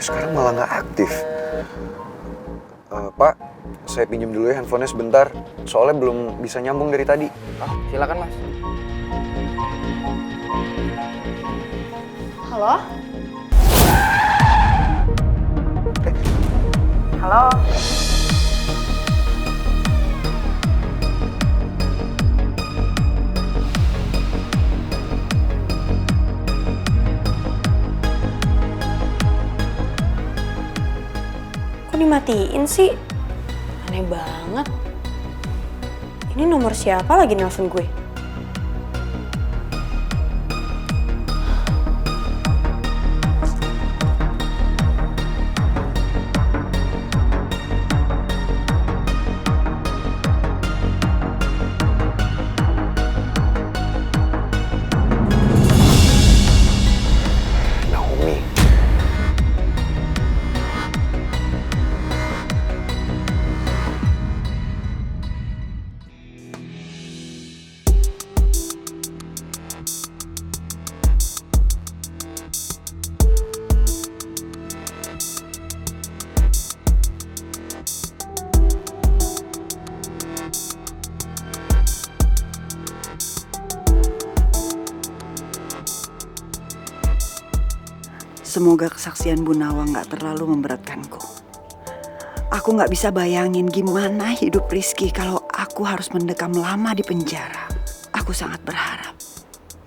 sekarang malah nggak aktif. Pak, saya pinjam dulu ya handphonenya sebentar. Soalnya belum bisa nyambung dari tadi. Oh, silakan Mas. Halo? Halo? Kok dimatiin sih? Aneh banget. Ini nomor siapa lagi nelfon gue? Naomi. Semoga kesaksian Bu Nawang gak terlalu memberatkanku. Aku gak bisa bayangin gimana hidup Rizky kalau aku harus mendekam lama di penjara. Aku sangat berharap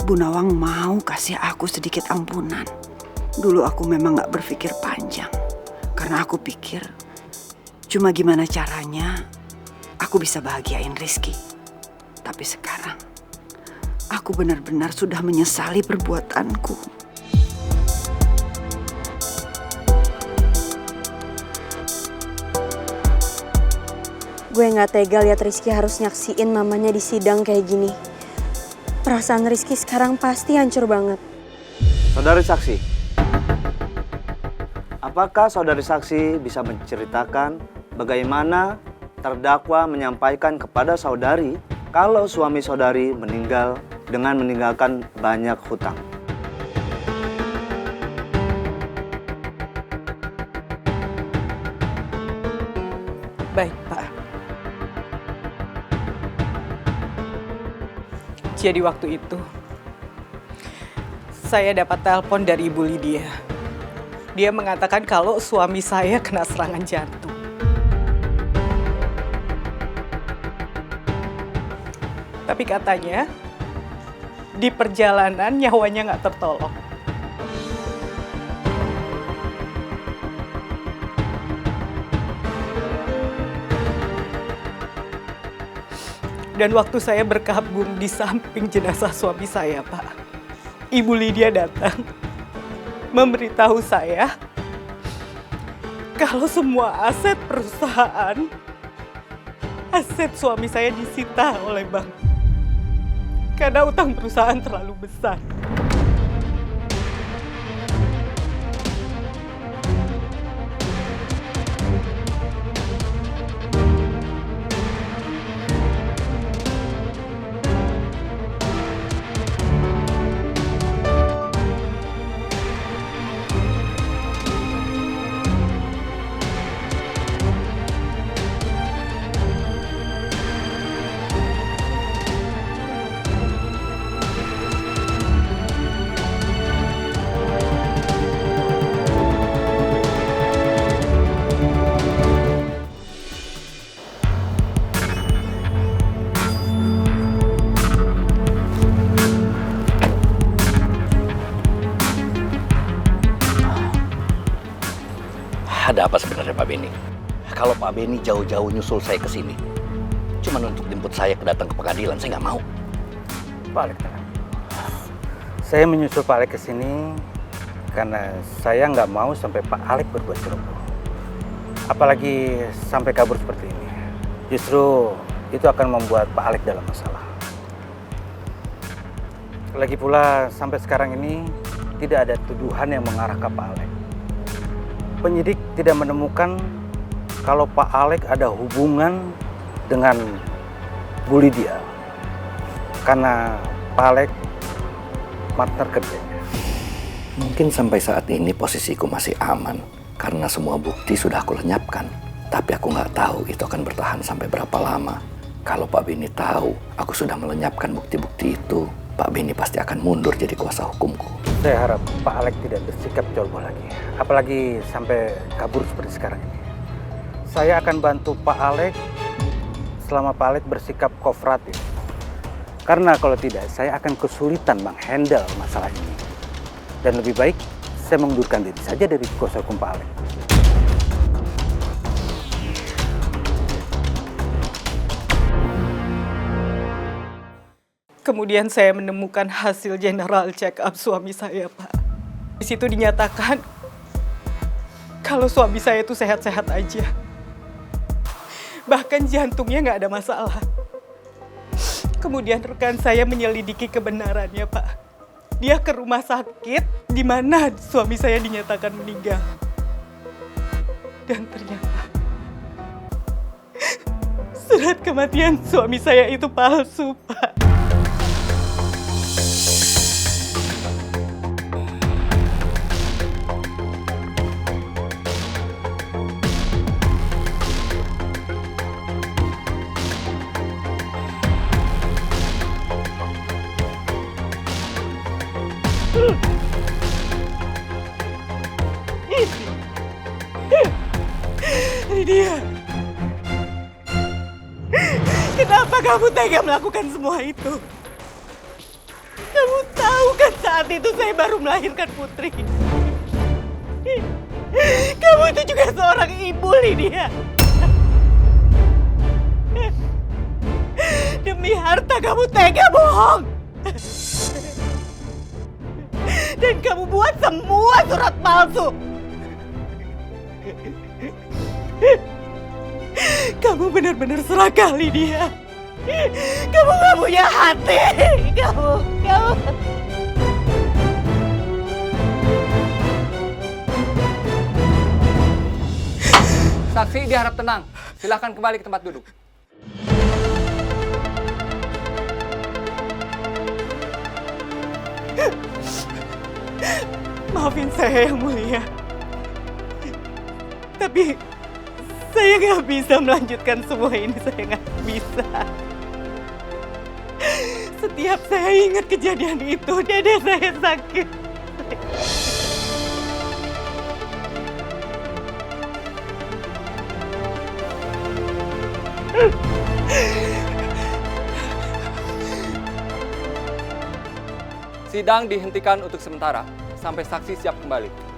Bu Nawang mau kasih aku sedikit ampunan. Dulu aku memang gak berpikir panjang. Karena aku pikir cuma gimana caranya aku bisa bahagiain Rizky. Tapi sekarang aku benar-benar sudah menyesali perbuatanku. Gue gak tega liat Rizky harus nyaksiin mamanya di sidang kayak gini. Perasaan Rizky sekarang pasti hancur banget. Saudari saksi, apakah saudari saksi bisa menceritakan bagaimana terdakwa menyampaikan kepada saudari kalau suami saudari meninggal dengan meninggalkan banyak hutang? Baik, Pak. Jadi waktu itu, saya dapat telepon dari Ibu Lydia. Dia mengatakan kalau suami saya kena serangan jantung. Tapi katanya, di perjalanan nyawanya nggak tertolong. Dan waktu saya berkabung di samping jenazah suami saya, Pak, Ibu Lydia datang memberitahu saya kalau semua aset perusahaan, aset suami saya disita oleh bank karena utang perusahaan terlalu besar. Ada apa sebenarnya Pak Benny? Kalau Pak Benny jauh-jauh nyusul saya ke sini, cuma untuk jemput saya datang ke pengadilan, saya nggak mau. Pak Alek, saya menyusul Pak Alek ke sini karena saya nggak mau sampai Pak Alek berbuat ceroboh. Apalagi sampai kabur seperti ini. Justru itu akan membuat Pak Alek dalam masalah. Lagi pula sampai sekarang ini tidak ada tuduhan yang mengarah ke Pak Alek. Penyidik tidak menemukan kalau Pak Alek ada hubungan dengan Bu Lydia. Karena Pak Alek partner kerjanya. Mungkin sampai saat ini posisiku masih aman. Karena semua bukti sudah aku lenyapkan. Tapi aku nggak tahu itu akan bertahan sampai berapa lama. Kalau Pak Beni tahu aku sudah melenyapkan bukti-bukti itu, Pak Beni pasti akan mundur jadi kuasa hukumku. Saya harap Pak Alek tidak bersikap ceroboh lagi. Apalagi sampai kabur seperti sekarang ini. Saya akan bantu Pak Alek selama Pak Alek bersikap kooperatif. Karena kalau tidak, saya akan kesulitan menghandle masalah ini. Dan lebih baik, saya mengundurkan diri saja dari kuasa hukum Pak Alek. Kemudian saya menemukan hasil general check up suami saya, Pak. Di situ dinyatakan kalau suami saya itu sehat-sehat aja. Bahkan jantungnya nggak ada masalah. Kemudian rekan saya menyelidiki kebenarannya, Pak. Dia ke rumah sakit di mana suami saya dinyatakan meninggal. Dan ternyata surat kematian suami saya itu palsu, Pak. Lydia, kenapa kamu tega melakukan semua itu? Kamu tahu kan saat itu saya baru melahirkan putri. Kamu itu juga seorang ibu, Lydia. Demi harta kamu tega bohong. Dan kamu buat semua surat palsu. Kamu benar-benar serakah, Lydia. Kamu gak punya hati. Kamu. Saksi diharap tenang. Silakan kembali ke tempat duduk. Maafin saya yang mulia. Tapi saya nggak bisa melanjutkan semua ini. Saya nggak bisa. Setiap saya ingat kejadian itu, dada saya sakit. Sidang dihentikan untuk sementara sampai saksi siap kembali.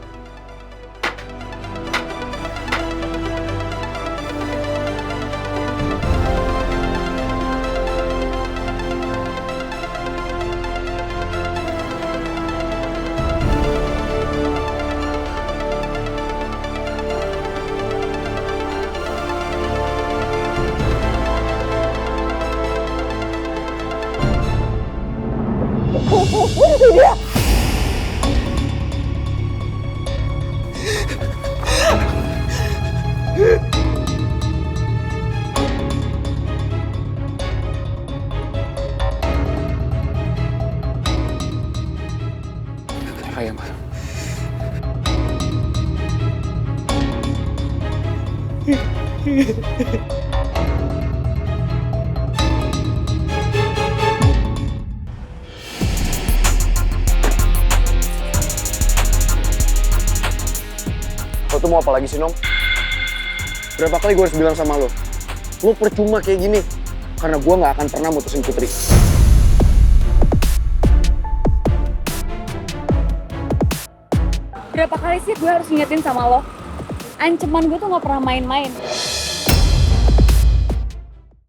Ayo, Mas. Lo tuh mau apa lagi sih, Nom? Berapa kali gue harus bilang sama lo? Lo percuma kayak gini. Karena gue gak akan pernah mutusin Putri. Berapa kali sih gue harus ngingetin sama lo? Ancaman gue tuh gak pernah main-main.